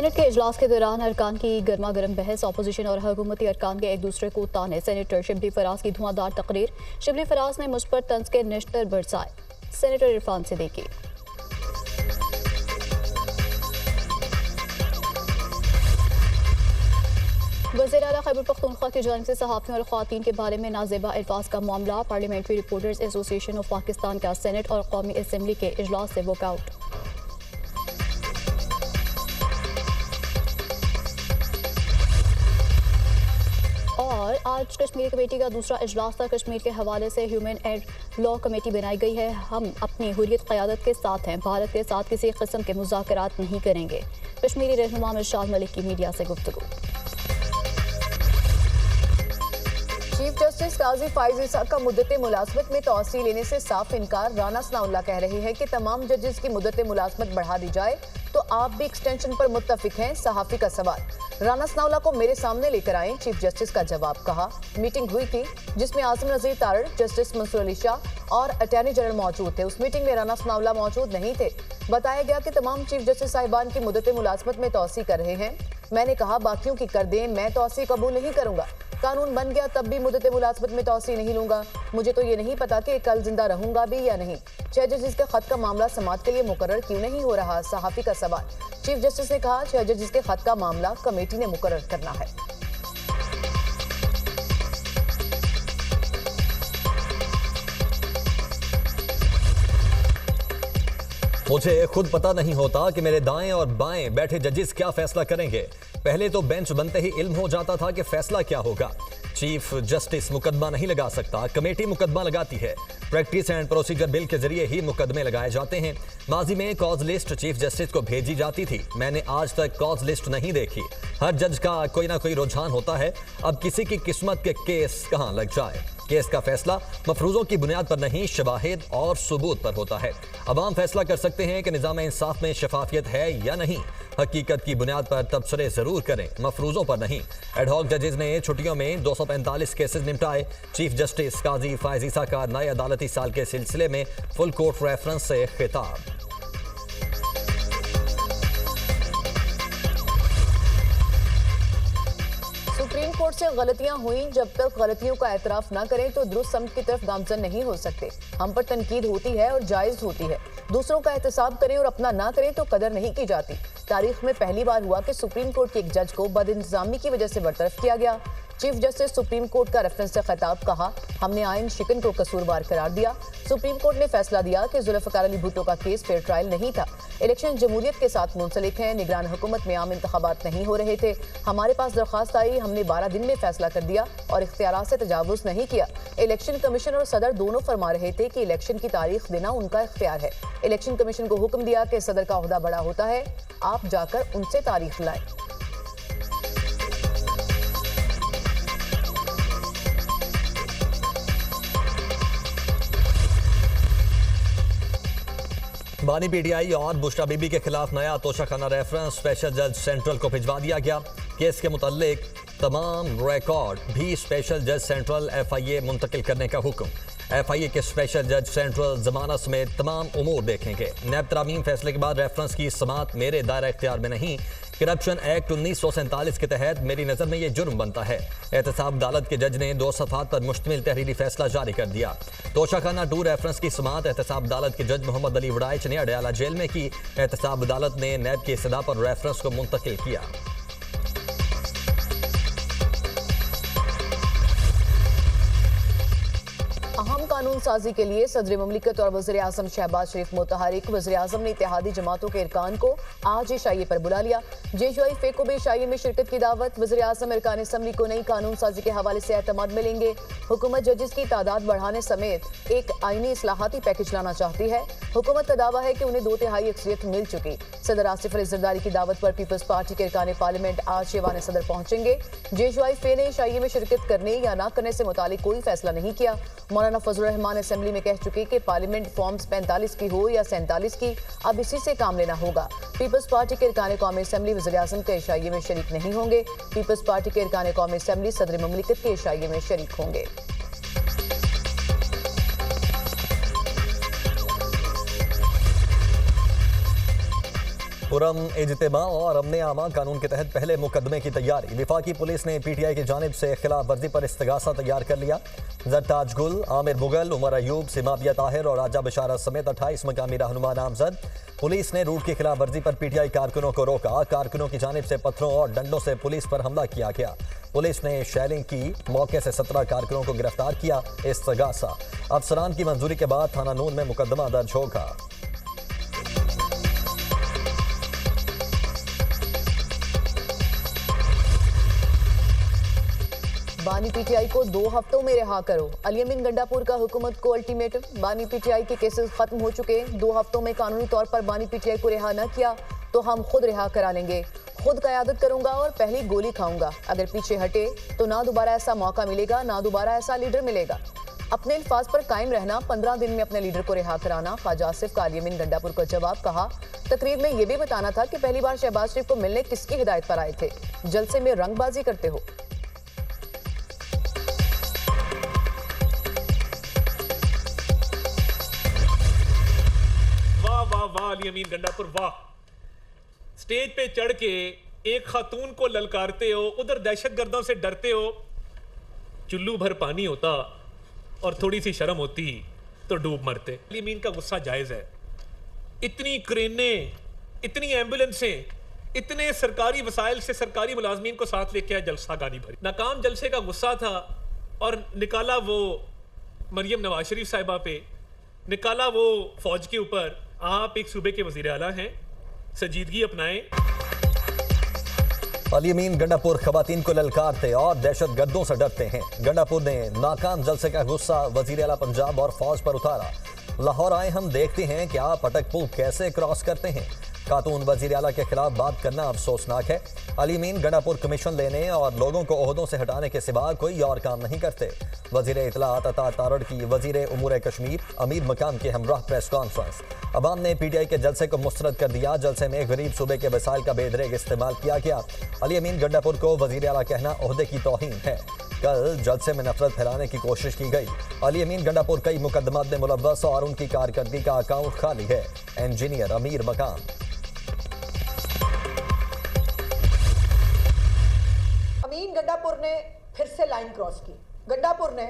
Senate के इजलास के दौरान अरकान की गर्मा गर्म बहस, अपोजिशन और हुकूमती अरकान के एक दूसरे को ताने। सेनेटर शिबली फराज की धुआंधार तकरीर, शिबली फराज ने मुझ पर तंज के निश्तर बरसाए। सेनेटर इरफान सिद्दीकी। वज़ीर आला खैबर पख्तूनख्वा की जानिब से सहाफ़ियों और ख़वातीन के बारे में नाज़ेबा अल्फाज का मामला। Parliamentary reporters association of Pakistan का सेनेट और कौमी असम्बली के इजलास से वॉकआउट। और आज कश्मीर कमेटी का दूसरा इजलास था। कश्मीर के हवाले से ह्यूमन एंड लॉ कमेटी बनाई गई है। हम अपनी हुर्रियत क़यादत के साथ हैं, भारत के साथ किसी किस्म के मुज़ाकरात नहीं करेंगे। कश्मीरी रहनुमा मिर्शाद मलिक की मीडिया से गुफ्तगू। चीफ जस्टिस काजी फाइज इसाक का मुद्दत मुलाजमत में तोसी लेने से साफ इनकार। राना सनाउल्लाह कह रहे हैं कि तमाम जजेस की मुद्दत मुलाजमत बढ़ा दी जाए तो आप भी एक्सटेंशन पर मुत्तफिक हैं। सहाफ़ी का सवाल, राना सनाउल्लाह को मेरे सामने लेकर आएं। चीफ जस्टिस का जवाब, कहा मीटिंग हुई थी जिसमें आसिम नज़ीर तारड़, जस्टिस मंसूर अली शाह और अटॉर्नी जनरल मौजूद थे। उस मीटिंग में राना सनाउल्लाह मौजूद नहीं थे। बताया गया कि तमाम चीफ जस्टिस साहिबान की मुद्दत मुलाजमत में तोसी कर रहे हैं। मैंने कहा बाकियों की कर दें, मैं तोसी कबूल नहीं करूंगा। कानून बन गया तब भी मुद्दत मुलाजमत में तोसी नहीं लूंगा। मुझे तो ये नहीं पता कि कल जिंदा रहूंगा भी या नहीं। 6 जजेस के खत का मामला समाअत के लिए मुकर्रर क्यों नहीं हो रहा? सहाफ़ी का सवाल, चीफ जस्टिस ने कहा 6 जजेस के खत का मामला कमेटी ने मुकर्रर करना है। मुझे खुद पता नहीं होता कि मेरे दाएं और बाएं बैठे जजेस क्या फैसला करेंगे। पहले तो बेंच बनते ही इल्म हो जाता था कि फैसला क्या होगा। चीफ जस्टिस मुकदमा नहीं लगा सकता, कमेटी मुकदमा लगाती है। प्रैक्टिस एंड प्रोसीजर बिल के जरिए ही मुकदमे लगाए जाते हैं। माजी में कॉज लिस्ट चीफ जस्टिस को भेजी जाती थी, मैंने आज तक कॉज लिस्ट नहीं देखी। हर जज का कोई ना कोई रुझान होता है। अब किसी की किस्मत के केस कहां लग जाए। केस का फैसला मफरूजों की बुनियाद पर नहीं, शवाहिद और सबूत पर होता है। अवाम फैसला कर सकते हैं कि निज़ाम इंसाफ में शफाफियत है या नहीं। हकीकत की बुनियाद पर तबसरे जरूर करें, मफरूजों पर नहीं। एडहॉक जजेस ने छुट्टियों में 245 केसेस निपटाए। चीफ जस्टिस काजी फाइज इसाक का नए अदालती साल के सिलसिले में फुल कोर्ट रेफरेंस से खिताब। सुप्रीम कोर्ट से गलतियां हुई, जब तक गलतियों का एतराफ न करें तो दुरुस्त समत की तरफ गामजन नहीं हो सकते। हम पर तनकीद होती है और जायज होती है। दूसरों का एहतसाब करें और अपना ना करें तो कदर नहीं की जाती। तारीख में पहली बार हुआ कि सुप्रीम कोर्ट के एक जज को बदइंतजामी की वजह से बरतरफ किया गया। चीफ जस्टिस सुप्रीम कोर्ट का रेफरेंस से खिताब, कहा हमने आयन शिकन को कसूरवार करार दिया। सुप्रीम कोर्ट ने फैसला दिया कि जुल्फ़िकार अली भुट्टो का केस फेयर ट्रायल नहीं था। इलेक्शन जमहूरियत के साथ मुंसलिक हैं। निगरान हुकूमत में आम इंतखाबात नहीं हो रहे थे। हमारे पास दरख्वास्त आई, हमने 12 दिन में फैसला कर दिया और इख्तियारात से तजावुज़ नहीं किया। इलेक्शन कमीशन और सदर दोनों फरमा रहे थे कि इलेक्शन की तारीख देना उनका इख्तियार है। इलेक्शन कमीशन को हुक्म दिया कि सदर का ओहदा बड़ा होता है, आप जाकर उनसे तारीख लाएं। बानी पीटीआई और बुशरा बीबी के खिलाफ नया तोशाखाना रेफरेंस स्पेशल जज सेंट्रल को भिजवा दिया गया। केस के मुताल्लिक तमाम रिकॉर्ड भी स्पेशल जज सेंट्रल FIA मुंतकिल करने का हुक्म। FIA के स्पेशल जज सेंट्रल जमानत समेत तमाम उमूर देखेंगे। नैब तरामीम फैसले के बाद रेफरेंस की समाअत मेरे दायरा इख्तियार में नहीं। करप्शन एक्ट 1947 के तहत मेरी नज़र में ये जुर्म बनता है। एहतसाब अदालत के जज ने 2 सफ़हात पर मुश्तमिल तहरीरी फैसला जारी कर दिया। तोशाखाना 2 रेफरेंस की समाअत एहतसाब अदालत के जज मोहम्मद अली वड़ाइच ने अडयाला जेल में की। एहतसाब अदालत ने नैब की इस्तदा पर रेफरेंस को मुंतकिल किया। अहम कानून साजी के लिए सदर ममलिकत और वज़ीर आज़म शहबाज शरीफ मुतहरिक। वज़ीर आज़म ने इत्तेहादी जमातों के अरकान को आज शाइए पर बुला लिया। JUIF को भी शाइए में शिरकत की दावत। वज़ीर आज़म अरकान असम्बली को नई कानून साजी के हवाले से एतमाद मिलेंगे। हुकूमत जजेस की तादाद बढ़ाने समेत एक आईनी इस्लाहाती पैकेज लाना चाहती है। हुकूमत का दावा है कि उन्हें 2/3 अक्सरियत मिल चुकी। सदर आसिफ अली जरदारी की दावत पर पीपल्स पार्टी के अरकान पार्लियामेंट आज ऐवान सदर पहुंचेंगे। JUIF ने शाइए में शिरकत करने या ना करने से मुतालिक कोई फैसला नहीं किया। मौलाना फजल रहमान असेंबली में कह चुके कि पार्लियामेंट फॉर्म्स 45 की हो या 47 की, अब इसी से काम लेना होगा। पीपल्स पार्टी के अरकान कौमी असेंबली वज़ीर आज़म के इशाइये में शरीक नहीं होंगे। पीपल्स पार्टी के अरकान कौमी असेंबली सदर ममलिकत के इशाइये में शरीक होंगे। पुरम इज्तिमा और अमन आमा कानून के तहत पहले मुकदमे की तैयारी। विफाकी पुलिस ने पीटीआई की जानिब से खिलाफ वर्जी पर इस्तगासा तैयार कर लिया। जरताज गुल, आमिर मुगल, उमर अयूब, सिमाबिया ताहिर और राजा बशारत समेत 28 मकामी रहनुमा नामजद। पुलिस ने रूट की खिलाफ वर्जी पर पीटीआई कारकुनों को रोका। कारकुनों की जानिब से पत्थरों और डंडों से पुलिस पर हमला किया गया। पुलिस ने शेलिंग की। मौके से 17 कारकुनों को गिरफ्तार किया। इस्तगासा अफसरान की मंजूरी के बाद थाना नून में मुकदमा दर्ज होगा। बानी पीटीआई को 2 हफ्तों में रिहा करो। अली अमीन गंडापुर का हुकूमत को अल्टीमेटम। बानी पीटीआई के केसेस खत्म हो चुके। 2 हफ्तों में कानूनी तौर पर बानी पीटीआई को रिहा न किया तो हम खुद रिहा करा लेंगे। खुद क़यादत करूंगा और पहली गोली खाऊंगा। अगर पीछे हटे तो ना दोबारा ऐसा मौका मिलेगा, ना दोबारा ऐसा लीडर मिलेगा। अपने अल्फाज पर कायम रहना, 15 दिन में अपने लीडर को रिहा कराना। ख्वाजा आसिफ का अली अमीन गंडापुर को जवाब। कहा, तकरीर में यह भी बताना था कि पहली बार शहबाज शरीफ को मिलने किसकी हिदायत पर आए थे। जलसे में रंगबाजी करते हो। वाह अली अमीन गंडापुर वाह। स्टेज पे चढ़ के एक खातून को ललकारते हो, उधर दहशतगर्दों से डरते हो। चुल्लू भर पानी होता और थोड़ी सी शर्म होती तो डूब मरते। अली अमीन का गुस्सा जायज है। इतनी क्रेनें, इतनी एम्बुलेंसें, इतने सरकारी वसाइल से सरकारी मुलाजमीन को साथ लेके आए, जलसा गानी भरी। नाकाम जलसे का गुस्सा था और निकाला वो मरियम नवाज शरीफ साहिबा पे, निकाला वो फौज के ऊपर। आप एक सूबे के वजीर आला हैं, संजीदगी अपनाएं। अली अमीन गंडापुर खवातीन को ललकारते और दहशत गर्दों से डरते हैं। गंडापुर ने नाकाम जलसे का गुस्सा वजीर आला पंजाब और फौज पर उतारा। लाहौर आए हम देखते हैं कि आप अटकपुर कैसे क्रॉस करते हैं। खातून वजीर आला के खिलाफ बात करना अफसोसनाक है। अली अमीन गंडापुर कमीशन लेने और लोगों को ओहदों से हटाने के सिवा कोई और काम नहीं करते। वजीर इत्तलात अता तारड़ की वजीर उमूर कश्मीर अमीर मकाम के हमराह प्रेस कॉन्फ्रेंस। अवाम ने पीटीआई के जलसे को मुस्तरद कर दिया। जलसे में गरीब सूबे के वसाइल का बेदरेग इस्तेमाल किया गया। अली अमीन गंडापुर को वजीर आला कहना ओहदे की तौहीन है। कल जलसे में नफरत फैलाने की कोशिश की गई। अली अमीन गंडापुर कई मुकदमात में मुलव्वस और उनकी कारकर्दगी का अकाउंट खाली है। इंजीनियर अमीर मकाम। अमीन गंडापुर ने फिर से लाइन क्रॉस की। गंडापुर ने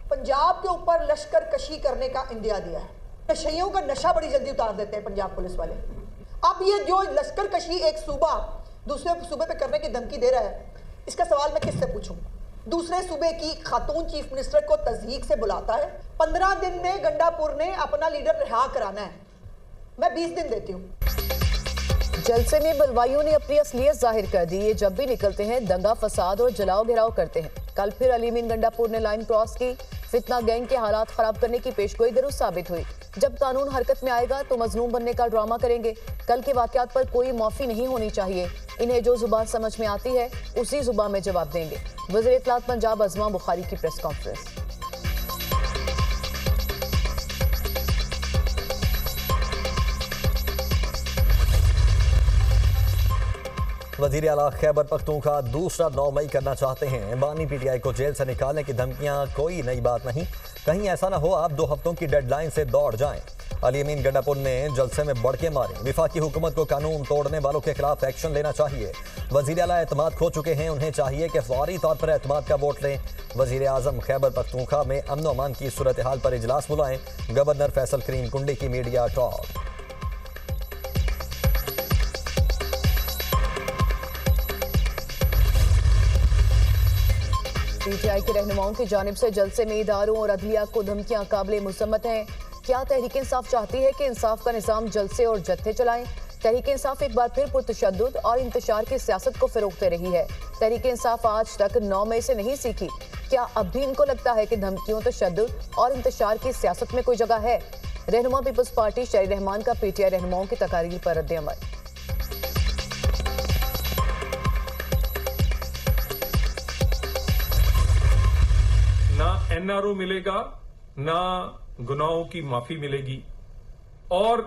पंजाब के ऊपर लश्कर कशी करने का इंदिया दिया है। नशइयों का नशा बड़ी जल्दी उतार देते हैं पंजाब पुलिस वाले। अब ये जो लश्कर कशी एक सूबा दूसरे सूबे पे करने की धमकी दे रहा है, इसका सवाल मैं किससे पूछूं? दूसरे सूबे की खातून चीफ मिनिस्टर को तज़हीक से बुलाता है। 15 दिन में गंडापुर ने अपना लीडर रिहा कराना है। मैं 20 दिन देती हूँ। जलसे में बलवाइयों ने अपनी असलियत जाहिर कर दी। ये जब भी निकलते हैं दंगा फसाद और जलाओ घेराव करते हैं। कल फिर अली अमीन गंडापुर ने लाइन क्रॉस की। फितना गैंग के हालात खराब करने की पेशगोई दुरुस्त साबित हुई। जब कानून हरकत में आएगा तो मजलूम बनने का ड्रामा करेंगे। कल के वाकयात पर कोई माफी नहीं होनी चाहिए। इन्हें जो जुबान समझ में आती है उसी जुबान में जवाब देंगे। वज़ीर इत्तलात पंजाब अज़मा बुखारी की प्रेस कॉन्फ्रेंस। वजीर आला खैबर पख्तूनख्वा दूसरा 9 मई करना चाहते हैं। बानी पीटीआई को जेल से निकालने की धमकियां कोई नई बात नहीं। कहीं ऐसा ना हो आप 2 हफ्तों की डेडलाइन से दौड़ जाएं। अली अमीन गंडापुर ने जलसे में बढ़के मारे। विफाकी हुकूमत को कानून तोड़ने वालों के खिलाफ एक्शन लेना चाहिए। वजीर आला एतमाद खो चुके हैं, उन्हें चाहिए कि फौरी तौर पर एतमाद का वोट लें। वजीर आजम खैबर पख्तूनख्वा में अमन व अमान की सूरत हाल पर इजलास बुलाएं। गवर्नर फैसल करीम कुंडी की मीडिया टॉक। पीटीआई के रहनुमाओं की जानिब से जलसे में इदारों और अदलिया को धमकियां काबिल मुसम्मत हैं। क्या तहरीक इंसाफ चाहती है कि इंसाफ का निज़ाम जलसे और जत्थे चलाएं? तहरीक इंसाफ एक बार फिर पुरतशद्दुद और इंतशार की सियासत को फरोख्त दे रही है। तहरीक इंसाफ आज तक 9 मई से नहीं सीखी। क्या अब भी इनको लगता है कि धमकियों, तशद्दुद और इंतशार की सियासत में कोई जगह है? रहनुमा पीपल्स पार्टी शहरी रहमान का पीटीआई रहनुमाओं की तकारीर पर रद्द अमल। ना एनआरओ मिलेगा, ना गुनाहों की माफी मिलेगी। और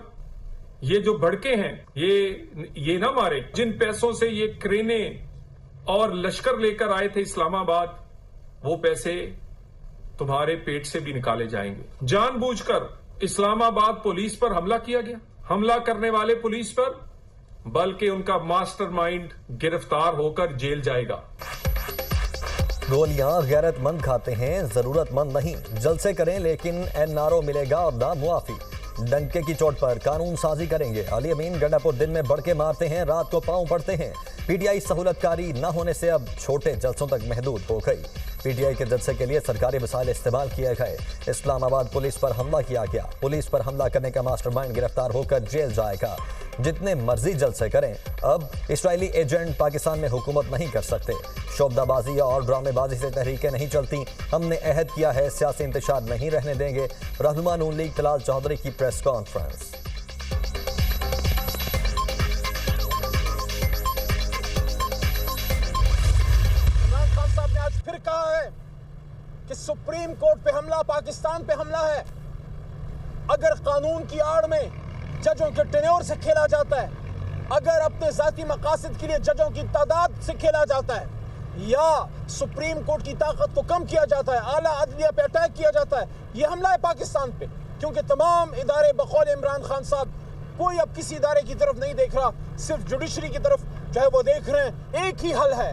ये जो भड़के हैं ये ना मारे। जिन पैसों से ये क्रेनें और लश्कर लेकर आए थे इस्लामाबाद, वो पैसे तुम्हारे पेट से भी निकाले जाएंगे। जानबूझकर इस्लामाबाद पुलिस पर हमला किया गया। हमला करने वाले पुलिस पर बल्कि उनका मास्टरमाइंड गिरफ्तार होकर जेल जाएगा। गोलियां गैरतमंद खाते हैं, जरूरतमंद नहीं। जलसे करें लेकिन एनआरओ मिलेगा ना मुआफी। डंके की चोट पर कानून साजी करेंगे। अली अमीन गंडापुर दिन में बढ़के मारते हैं, रात को पांव पड़ते हैं। पीटीआई सहूलतकारी न होने से अब छोटे जलसों तक महदूद हो गई। पीटीआई के जलसे के लिए सरकारी वसाइल इस्तेमाल किए गए। इस्लामाबाद पुलिस पर हमला किया गया। पुलिस पर हमला करने का मास्टरमाइंड गिरफ्तार होकर जेल जाएगा। जितने मर्जी जलसे करें, अब इस्राएली एजेंट पाकिस्तान में हुकूमत नहीं कर सकते। शोबदाबाजी और ड्रामेबाजी से तहरीकें नहीं चलती। हमने अहद किया है सियासी इंतशार नहीं रहने देंगे। रहनुमा नून लीग तलाल चौधरी की प्रेस कॉन्फ्रेंस। फिर कहा है कि सुप्रीम कोर्ट पे हमला, पाकिस्तान पे हमला है। अगर कानून की आड़ में जजों के टेन्योर से खेला जाता है, अगर अपने जाती मकासद के लिए जजों की तादाद से खेला जाता है, या सुप्रीम कोर्ट की ताकत को कम किया जाता है, आला अदलिया पे अटैक किया जाता है, यह हमला है पाकिस्तान पे। क्योंकि तमाम इदारे बकौल इमरान खान साहब, कोई अब किसी इदारे की तरफ नहीं देख रहा, सिर्फ जुडिशरी की तरफ जो है वो देख रहे हैं। एक ही हल है,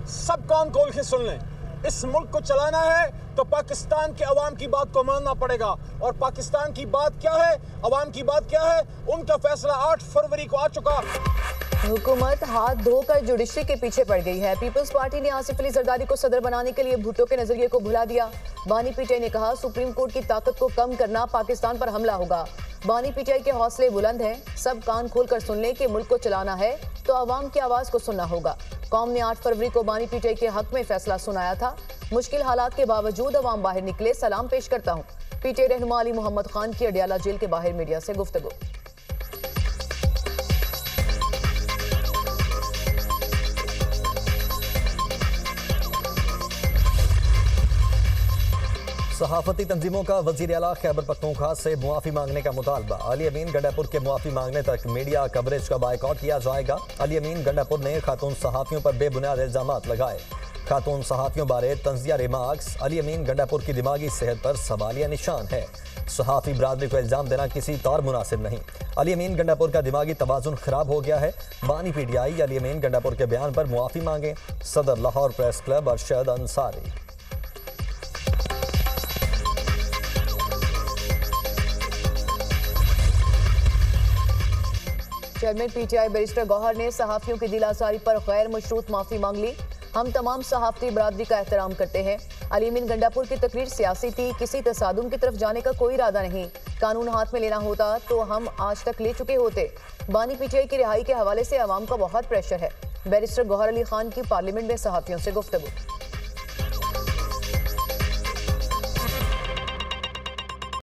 सब कान खोल के सुन लें। इस मुल्क को चलाना है तो पाकिस्तान के अवाम की बात को मानना पड़ेगा। और पाकिस्तान की बात क्या है, अवाम की बात क्या है, उनका फैसला 8 फरवरी को आ चुका। हुकूमत हाथ धोकर जुडिशरी के पीछे पड़ गई है। पीपल्स पार्टी ने आसिफ अली जरदारी को सदर बनाने के लिए भुट्टो के नजरिए को भुला दिया। बानी पीटीआई ने कहा सुप्रीम कोर्ट की ताकत को कम करना पाकिस्तान पर हमला होगा। बानी पीटीआई के हौसले बुलंद हैं। सब कान खोलकर सुन लें कि मुल्क को चलाना है तो अवाम की आवाज को सुनना होगा। कौम ने 8 फरवरी को बानी पीटीआई के हक में फैसला सुनाया था। मुश्किल हालात के बावजूद अवाम बाहर निकले। सलाम पेश करता हूँ। पीटीआई रहनुमा अली मोहम्मद खान की अडियाला जेल के बाहर मीडिया से गुफ्तगू। सहाफती तंजीमों का वजीर आला खैबर पख्तूनख्वा से मुआफी मांगने का मुतालबा। अली अमीन गंडापुर के मुआफी मांगने तक मीडिया कवरेज का बायकॉट किया जाएगा। अली अमीन गंडापुर ने खातून सहाफियों पर बेबुनियाद इल्जामात लगाए। खातून सहाफियों बारे तंजिया रिमार्क्स। अली अमीन गंडापुर की दिमागी सेहत पर सवालिया निशान है। सहाफी बरादरी को इल्जाम देना किसी तौर मुनासिब नहीं। अली अमीन गंडापुर का दिमागी तवाजुन खराब हो गया है। बानी पीटीआई अली अमीन गंडापुर के बयान पर मुआफी मांगे। सदर Lahore press club Arshad Ansari. Chairman PTI barrister Gohar ने सहाफियों की दिल आजारी पर गैर मशरूत माफी मांग ली। हम तमाम सहाफती बरादरी का एहतराम करते हैं। अली अमीन गंडापुर की तकरीर सियासी थी, किसी तसादुम की तरफ जाने का कोई इरादा नहीं। कानून हाथ में लेना होता तो हम आज तक ले चुके होते। बानी पीटीआई की रिहाई के हवाले से अवाम का बहुत प्रेशर है। बैरिस्टर गौहर अली खान की पार्लियामेंट में सहाफियों से गुफ्तगू।